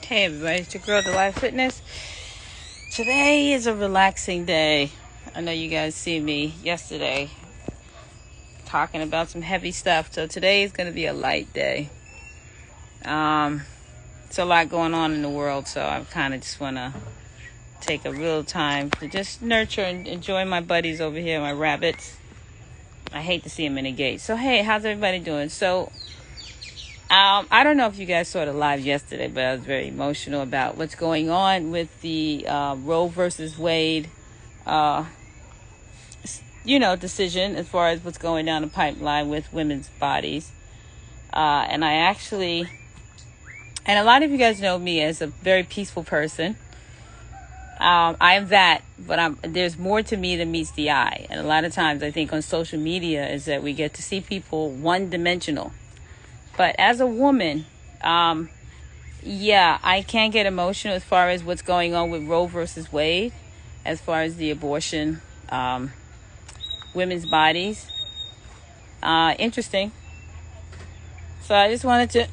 Hey everybody, it's your girl Delilah Fitness. Today is a relaxing day. I know you guys see me yesterday talking about some heavy stuff, so today is going to be a light day. It's a lot going on in the world, so I kind of just want to take a real time to just nurture and enjoy my buddies over here, my rabbits. I hate to see them in the gate. So hey, how's everybody doing? So I don't know if you guys saw the live yesterday, but I was very emotional about what's going on with the Roe versus Wade, decision as far as what's going down the pipeline with women's bodies. And a lot of you guys know me as a very peaceful person. I am that, but there's more to me than meets the eye. And a lot of times I think on social media is that we get to see people one-dimensional. But as a woman, I can get emotional as far as what's going on with Roe versus Wade, as far as the abortion, women's bodies. Interesting. So I just wanted to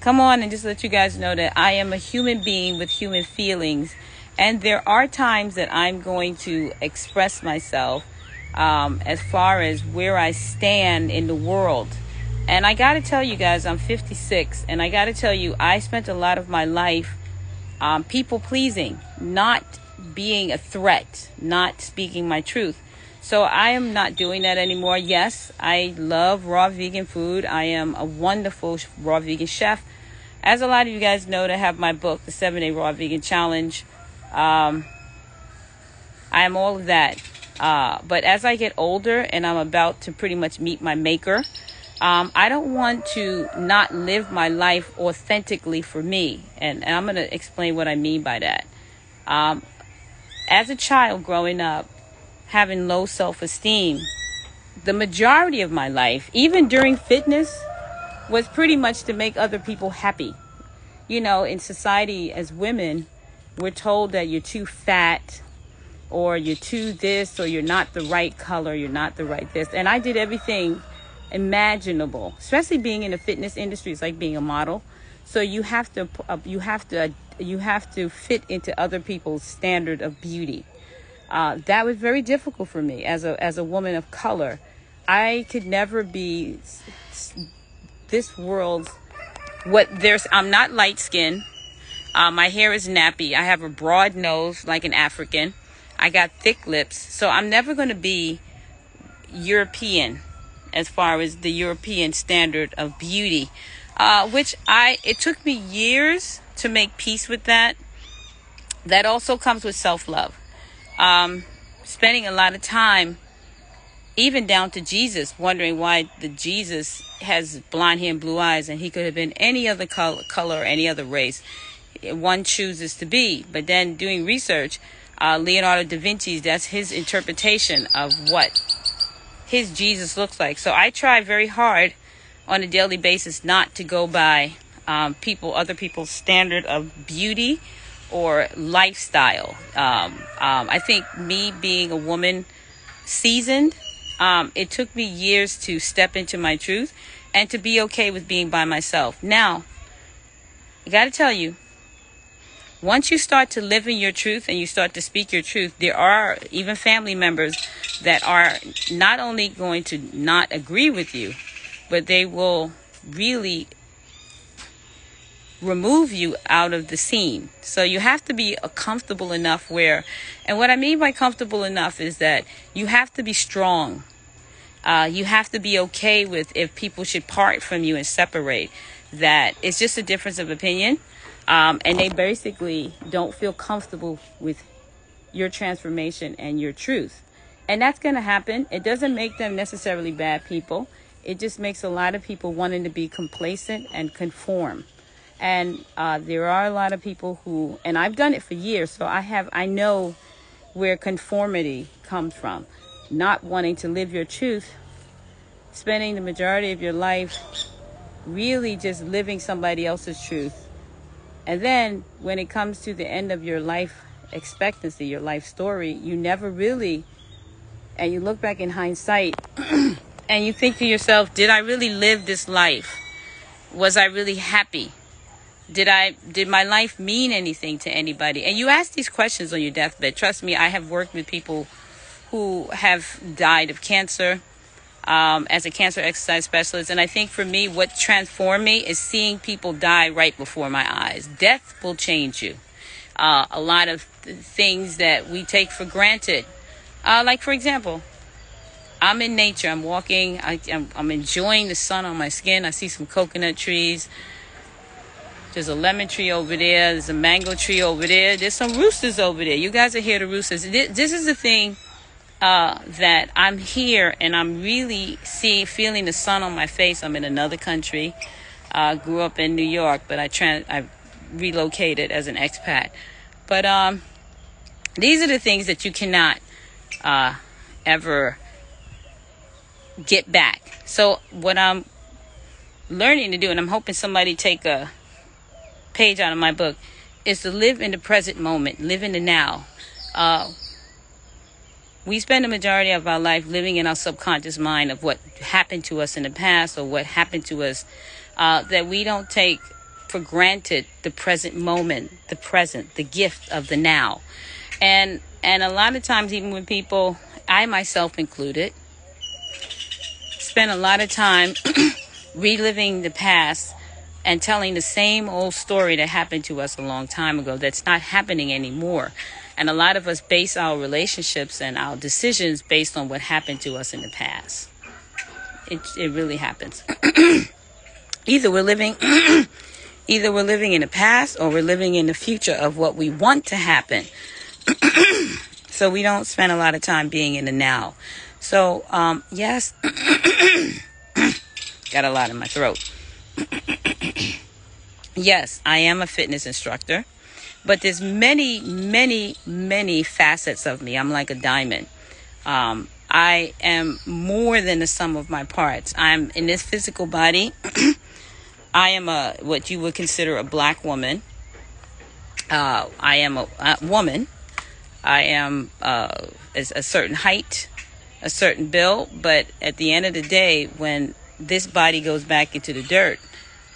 come on and just let you guys know that I am a human being with human feelings. And there are times that I'm going to express myself as far as where I stand in the world. And I got to tell you guys, I'm 56, and I got to tell you, I spent a lot of my life people pleasing, not being a threat, not speaking my truth. So I am not doing that anymore. Yes, I love raw vegan food. I am a wonderful raw vegan chef. As a lot of you guys know that have my book, The 7-Day Raw Vegan Challenge, I am all of that. But as I get older and I'm about to pretty much meet my maker, I don't want to not live my life authentically for me. And I'm going to explain what I mean by that. As a child growing up, having low self-esteem, the majority of my life, even during fitness, was pretty much to make other people happy. You know, in society as women, we're told that you're too fat, or you're too this, or you're not the right color, you're not the right this. And I did everything imaginable, especially being in the fitness industry. It's like being a model, so you have to fit into other people's standard of beauty. That was very difficult for me as a woman of color. I could never be this world's I'm not light skinned. My hair is nappy. I have a broad nose like an African. I got thick lips, so I'm never going to be European as far as the European standard of beauty, it took me years to make peace with that. That also comes with self-love. Spending a lot of time, even down to Jesus, wondering why the Jesus has blonde hair and blue eyes, and he could have been any other color or any other race one chooses to be. But then doing research, Leonardo da Vinci's, that's his interpretation of what his Jesus looks like. So I try very hard on a daily basis not to go by other people's standard of beauty or lifestyle. I think me being a woman seasoned, it took me years to step into my truth and to be okay with being by myself. Now, I got to tell you, once you start to live in your truth and you start to speak your truth, there are even family members that are not only going to not agree with you, but they will really remove you out of the scene. So you have to be comfortable enough and what I mean by comfortable enough is that you have to be strong. You have to be okay with if people should part from you and separate, that it's just a difference of opinion. And they basically don't feel comfortable with your transformation and your truth. And that's going to happen. It doesn't make them necessarily bad people. It just makes a lot of people wanting to be complacent and conform. And there are a lot of people who, and I've done it for years, so I know where conformity comes from. Not wanting to live your truth, spending the majority of your life really just living somebody else's truth. And then when it comes to the end of your life expectancy, your life story, you never really, and you look back in hindsight and you think to yourself, did I really live this life? Was I really happy? Did my life mean anything to anybody? And you ask these questions on your deathbed. Trust me, I have worked with people who have died of cancer, as a cancer exercise specialist. And I think for me, what transformed me is seeing people die right before my eyes. Death will change you. A lot of things that we take for granted, like for example, I'm in nature. I'm walking. I'm enjoying the sun on my skin. I see some coconut trees. There's a lemon tree over there. There's a mango tree over there. There's some roosters over there. You guys are here, the roosters. This is the thing, that I'm here and I'm really feeling the sun on my face. I'm in another country. Grew up in New York, but I relocated as an expat. But these are the things that you cannot ever get back. So what I'm learning to do, and I'm hoping somebody take a page out of my book, is to live in the present moment, live in the now. We spend the majority of our life living in our subconscious mind of what happened to us in the past or what happened to us, that we don't take for granted the present moment, the present, the gift of the now. And a lot of times, even when people, I myself included, spend a lot of time reliving the past and telling the same old story that happened to us a long time ago that's not happening anymore. And a lot of us base our relationships and our decisions based on what happened to us in the past. It really happens. Either we're living in the past or we're living in the future of what we want to happen. So we don't spend a lot of time being in the now. So, yes, got a lot in my throat. Yes, I am a fitness instructor, but there's many, many, many facets of me. I'm like a diamond. I am more than the sum of my parts. I'm in this physical body. I am what you would consider a black woman. I am a woman. I am a certain height, a certain build, but at the end of the day, when this body goes back into the dirt,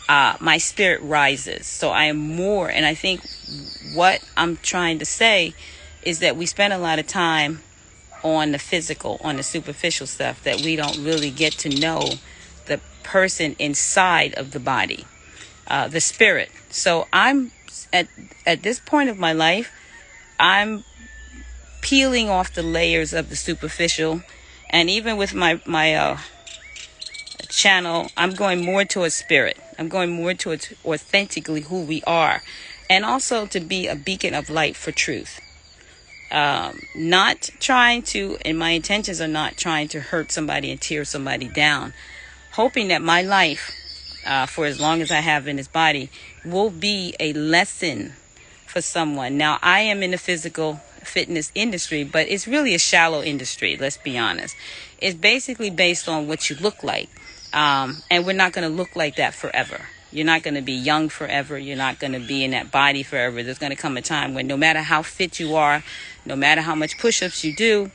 my spirit rises. So I am more. And I think what I'm trying to say is that we spend a lot of time on the physical, on the superficial stuff, that we don't really get to know the person inside of the body, the spirit. So I'm at this point of my life, I'm peeling off the layers of the superficial. And even with my channel, I'm going more towards spirit. I'm going more towards authentically who we are, and also to be a beacon of light for truth. Not trying to, and my intentions are not trying to hurt somebody and tear somebody down. Hoping that my life, for as long as I have in this body, will be a lesson for someone. Now, I am in the physical fitness industry, but it's really a shallow industry. Let's be honest. It's basically based on what you look like. And we're not going to look like that forever. You're not going to be young forever. You're not going to be in that body forever. There's going to come a time when no matter how fit you are, no matter how much push-ups you do,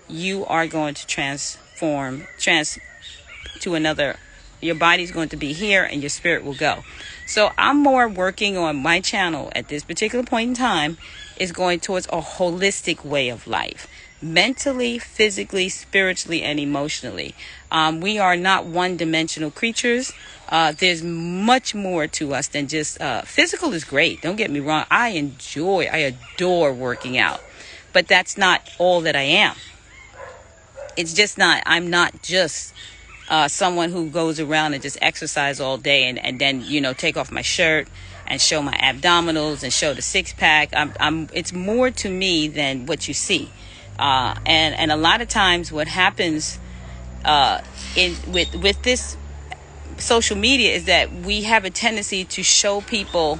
you are going to transform to another. Your body's going to be here and your spirit will go. So I'm more working on my channel at this particular point in time is going towards a holistic way of life. Mentally, physically, spiritually, and emotionally. We are not one-dimensional creatures. There's much more to us than just physical is great. Don't get me wrong. I adore working out. But that's not all that I am. It's just not. I'm not just someone who goes around and just exercise all day and then, take off my shirt and show my abdominals and show the six-pack. It's more to me than what you see. And a lot of times what happens with this social media is that we have a tendency to show people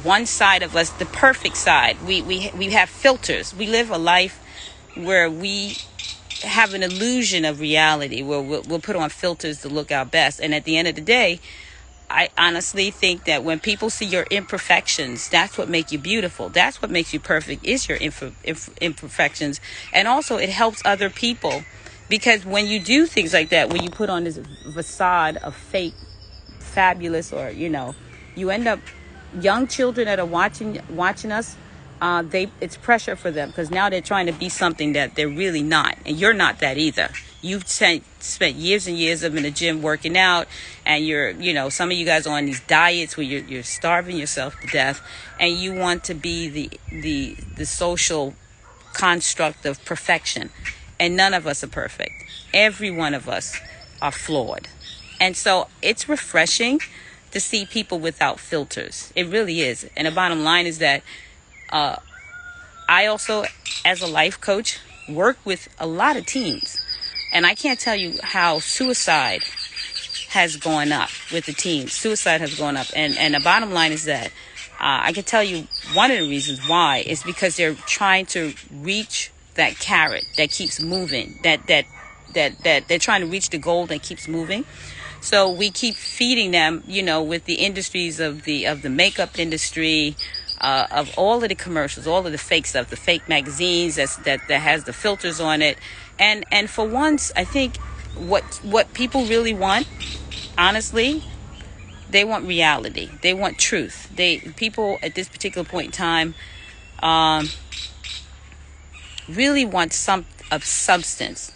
one side of us, the perfect side. We have filters. We live a life where we have an illusion of reality, where we'll put on filters to look our best. And at the end of the day, I honestly think that when people see your imperfections, that's what makes you beautiful. That's what makes you perfect, is your imperfections. And also it helps other people, because when you do things like that, when you put on this facade of fake fabulous, or, you end up young children that are watching us, it's pressure for them because now they're trying to be something that they're really not, and you're not that either. You've spent years and years of in the gym working out, and some of you guys are on these diets where you're starving yourself to death, and you want to be the social construct of perfection, and none of us are perfect. Every one of us are flawed, and so it's refreshing to see people without filters. It really is. And the bottom line is that I also, as a life coach, work with a lot of teens. And I can't tell you how suicide has gone up with the teens. Suicide has gone up. And the bottom line is that I can tell you one of the reasons why is because they're trying to reach that carrot that keeps moving, that they're trying to reach the goal that keeps moving. So we keep feeding them, with the industries of the makeup industry, of all of the commercials, all of the fake stuff, the fake magazines that has the filters on it. And for once, I think what people really want, honestly, they want reality. They want truth. People at this particular point in time really want some of substance,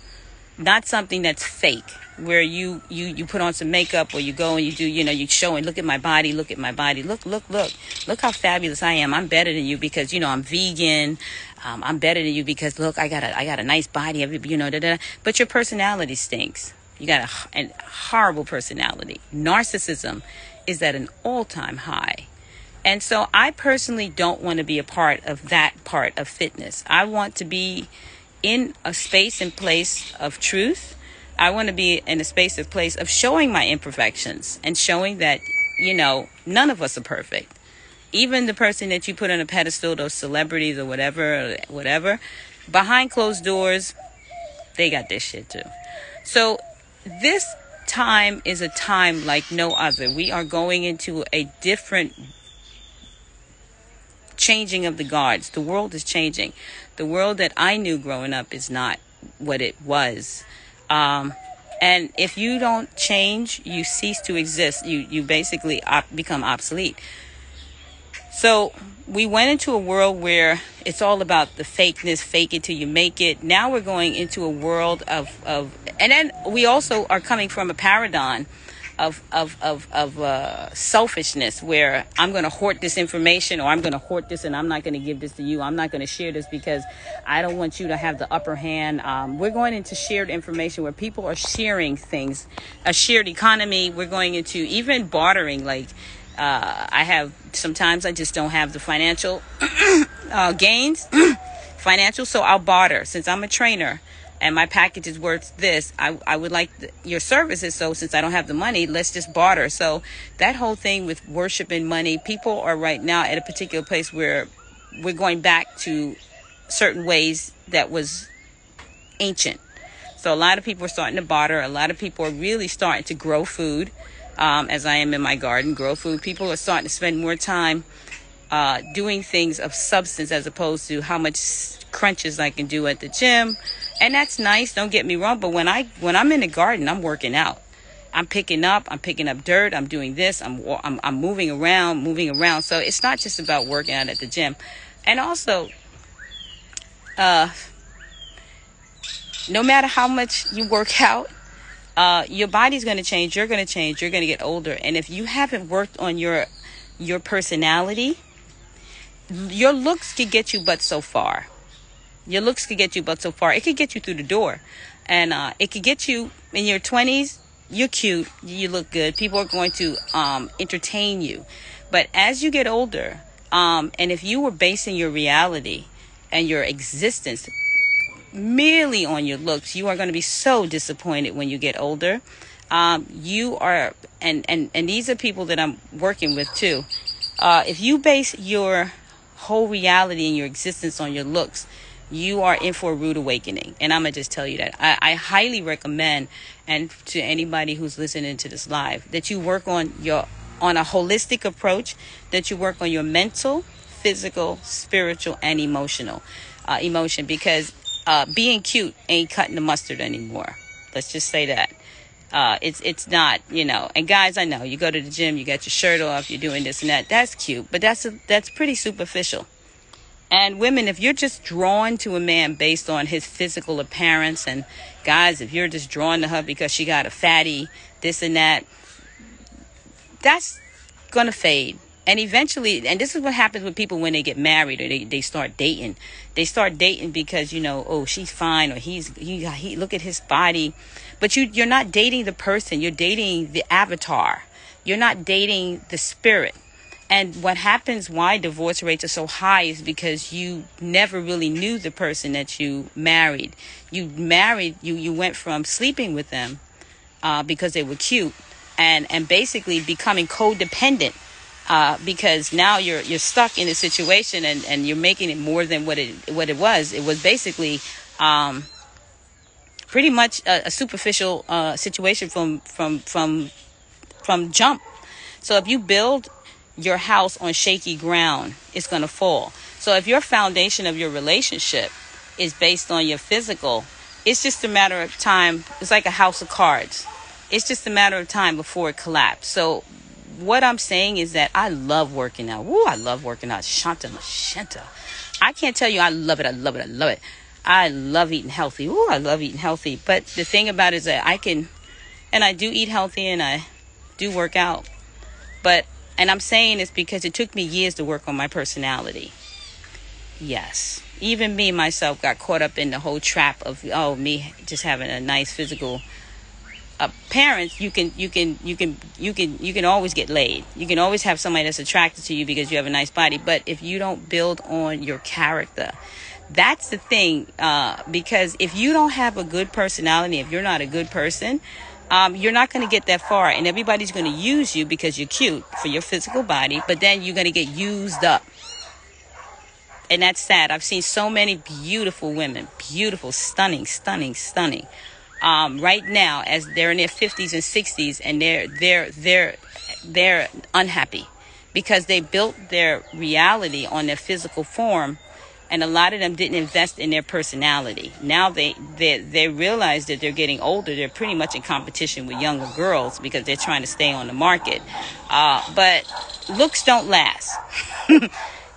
not something that's fake, where you put on some makeup, or you go and you do, you show and look at my body, look how fabulous I am. I'm better than you because, I'm vegan. I'm better than you because look, I got a nice body, but your personality stinks. You got a horrible personality. Narcissism is at an all-time high. And so I personally don't want to be a part of that part of fitness. I want to be in a space and place of truth. I want to be in a space and place of showing my imperfections and showing that, none of us are perfect. Even the person that you put on a pedestal, those celebrities or whatever, behind closed doors, they got this shit too. So this time is a time like no other. We are going into a different changing of the guards. The world is changing. The world that I knew growing up is not what it was. And if you don't change, you cease to exist. You basically become obsolete. So we went into a world where it's all about the fakeness, fake it till you make it. Now we're going into a world of and then we also are coming from a paradigm of selfishness, where I'm going to hoard this information, or I'm going to hoard this and I'm not going to give this to you. I'm not going to share this because I don't want you to have the upper hand. We're going into shared information where people are sharing things, a shared economy. We're going into even bartering. Like sometimes I just don't have the financial gains, so I'll barter. Since I'm a trainer and my package is worth this, I would like your services. So since I don't have the money, let's just barter. So that whole thing with worship and money, people are right now at a particular place where we're going back to certain ways that was ancient. So a lot of people are starting to barter. A lot of people are really starting to grow food, as I am in my garden, grow food. People are starting to spend more time doing things of substance as opposed to how much crunches I can do at the gym. And that's nice, don't get me wrong, but when I'm in the garden, I'm working out. I'm picking up dirt, I'm doing this, I'm moving around. So it's not just about working out at the gym. And also, no matter how much you work out, your body's going to change, you're going to change, you're going to get older. And if you haven't worked on your personality, your looks could get you but so far. It could get you through the door. And it could get you in your 20s. You're cute. You look good. People are going to entertain you. But as you get older, and if you were basing your reality and your existence merely on your looks, you are going to be so disappointed when you get older. You are, and these are people that I'm working with too. If you base your whole reality and your existence on your looks, you are in for a rude awakening. And I'm going to just tell you that. I highly recommend, and to anybody who's listening to this live, that you work on a holistic approach, that you work on your mental, physical, spiritual, and emotion, because being cute ain't cutting the mustard anymore. Let's just say that. It's not, and guys, I know you go to the gym, you got your shirt off, you're doing this and that. That's cute, but that's pretty superficial. And women, if you're just drawn to a man based on his physical appearance, and guys, if you're just drawn to her because she got a fatty, this and that, that's going to fade. And eventually, and this is what happens with people when they get married or they start dating. They start dating because, oh, she's fine, or he look at his body. But you're not dating the person. You're dating the avatar. You're not dating the spirit. And what happens, why divorce rates are so high, is because you never really knew the person that you married. You went from sleeping with them because they were cute and basically becoming codependent because now you're stuck in a situation and you're making it more than what it was. It was basically pretty much a superficial situation from jump. So if you build your house on shaky ground, it's going to fall. So if your foundation of your relationship is based on your physical, it's just a matter of time. It's like a house of cards. It's just a matter of time before it collapses. So what I'm saying is that I love working out. Woo, I love working out. Shanta. I can't tell you I love it. I love it. I love it. I love eating healthy. Woo, I love eating healthy. But the thing about it is that I do eat healthy and I do work out. And I'm saying this because it took me years to work on my personality. Yes. Even me, myself, got caught up in the whole trap of, me just having a nice physical appearance. You can always get laid. You can always have somebody that's attracted to you because you have a nice body. But if you don't build on your character, that's the thing. Because if you don't have a good personality, if you're not a good person, you're not going to get that far, and everybody's going to use you because you're cute for your physical body, but then you're going to get used up. And that's sad. I've seen so many beautiful women, beautiful, stunning, right now as they're in their 50s and 60s, and they're unhappy because they built their reality on their physical form. And a lot of them didn't invest in their personality. Now they realize that they're getting older. They're pretty much in competition with younger girls because they're trying to stay on the market. But looks don't last.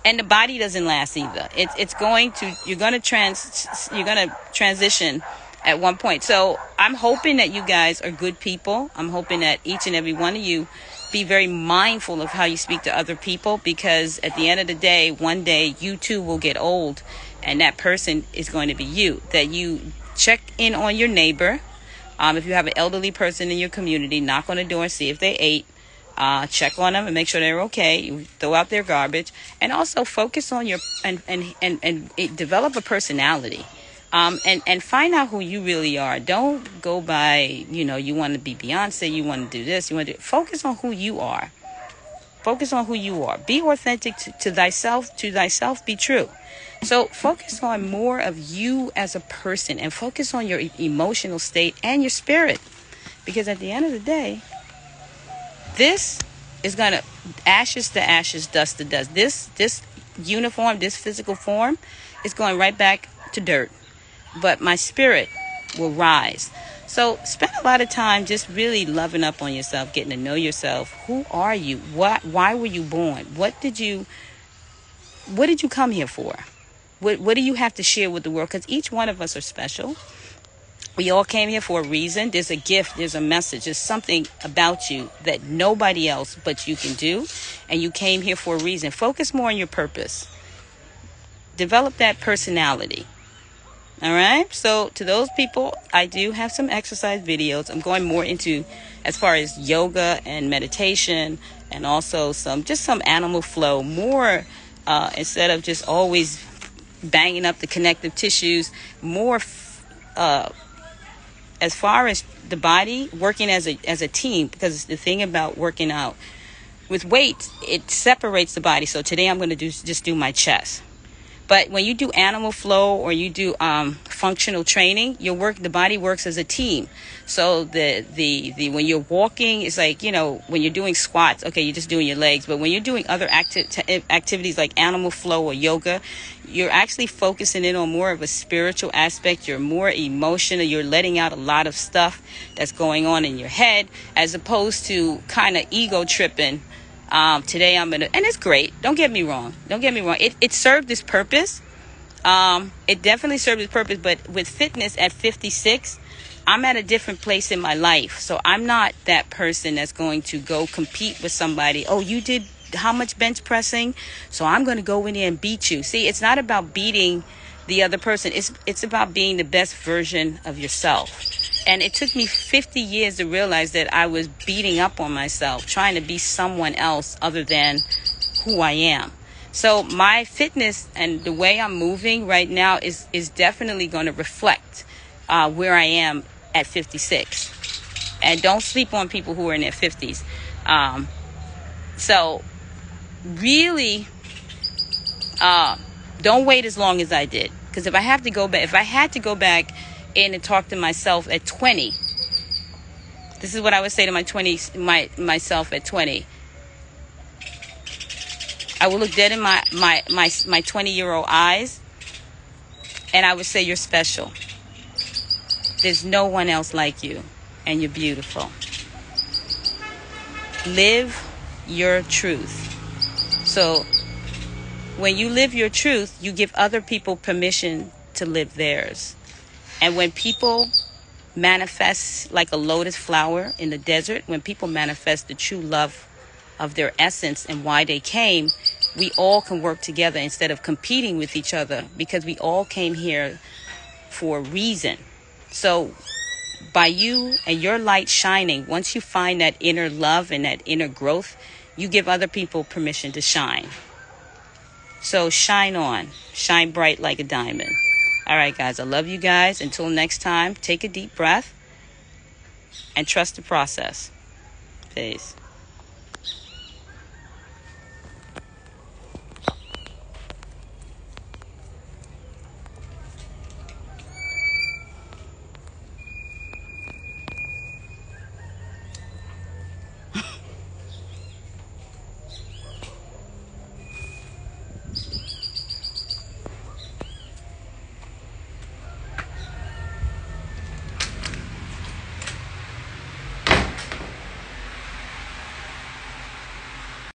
And the body doesn't last either. You're going to transition at one point. So I'm hoping that you guys are good people. I'm hoping that each and every one of you be very mindful of how you speak to other people, because at the end of the day, one day you too will get old, and that person is going to be you. That you check in on your neighbor. If you have an elderly person in your community, knock on the door and see if they ate. Check on them and make sure they're okay. You throw out their garbage, and also focus on your and develop a personality. And find out who you really are. Don't go by, you want to be Beyonce, you want to do this, focus on who you are. Focus on who you are. Be authentic to thyself, be true. So focus on more of you as a person, and focus on your emotional state and your spirit. Because at the end of the day, this is going to ashes to ashes, dust to dust. This uniform, this physical form is going right back to dirt. But my spirit will rise. So spend a lot of time just really loving up on yourself, getting to know yourself. Who are you? Why were you born? What did you come here for? What do you have to share with the world? Because each one of us are special. We all came here for a reason. There's a gift. There's a message. There's something about you that nobody else but you can do. And you came here for a reason. Focus more on your purpose. Develop that personality. All right. So to those people, I do have some exercise videos. I'm going more into as far as yoga and meditation, and also some animal flow, more instead of just always banging up the connective tissues, more as far as the body, working as a team. Because the thing about working out with weights, it separates the body. So today I'm going to just do my chest. But when you do animal flow, or you do functional training, the body works as a team. So the when you're walking, it's like, when you're doing squats, okay, you're just doing your legs. But when you're doing other activities like animal flow or yoga, you're actually focusing in on more of a spiritual aspect. You're more emotional. You're letting out a lot of stuff that's going on in your head, as opposed to kind of ego tripping. Today and it's great. Don't get me wrong. It served its purpose. It definitely served its purpose. But with fitness at 56, I'm at a different place in my life. So I'm not that person that's going to go compete with somebody. Oh, you did how much bench pressing? So I'm going to go in there and beat you. See, it's not about beating the other person. It's about being the best version of yourself. And it took me 50 years to realize that I was beating up on myself, trying to be someone else other than who I am. So my fitness and the way I'm moving right now is definitely going to reflect where I am at 56. And don't sleep on people who are in their 50s. So really, don't wait as long as I did. Because if I had to go back in and talk to myself at 20, this is what I would say to myself at 20. I would look dead in my 20-year-old eyes, and I would say, you're special. There's no one else like you, and you're beautiful. Live your truth. So when you live your truth, you give other people permission to live theirs. And when people manifest like a lotus flower in the desert, when people manifest the true love of their essence and why they came, we all can work together instead of competing with each other, because we all came here for a reason. So by you and your light shining, once you find that inner love and that inner growth, you give other people permission to shine. So shine on, shine bright like a diamond. All right, guys, I love you guys. Until next time, take a deep breath and trust the process. Peace.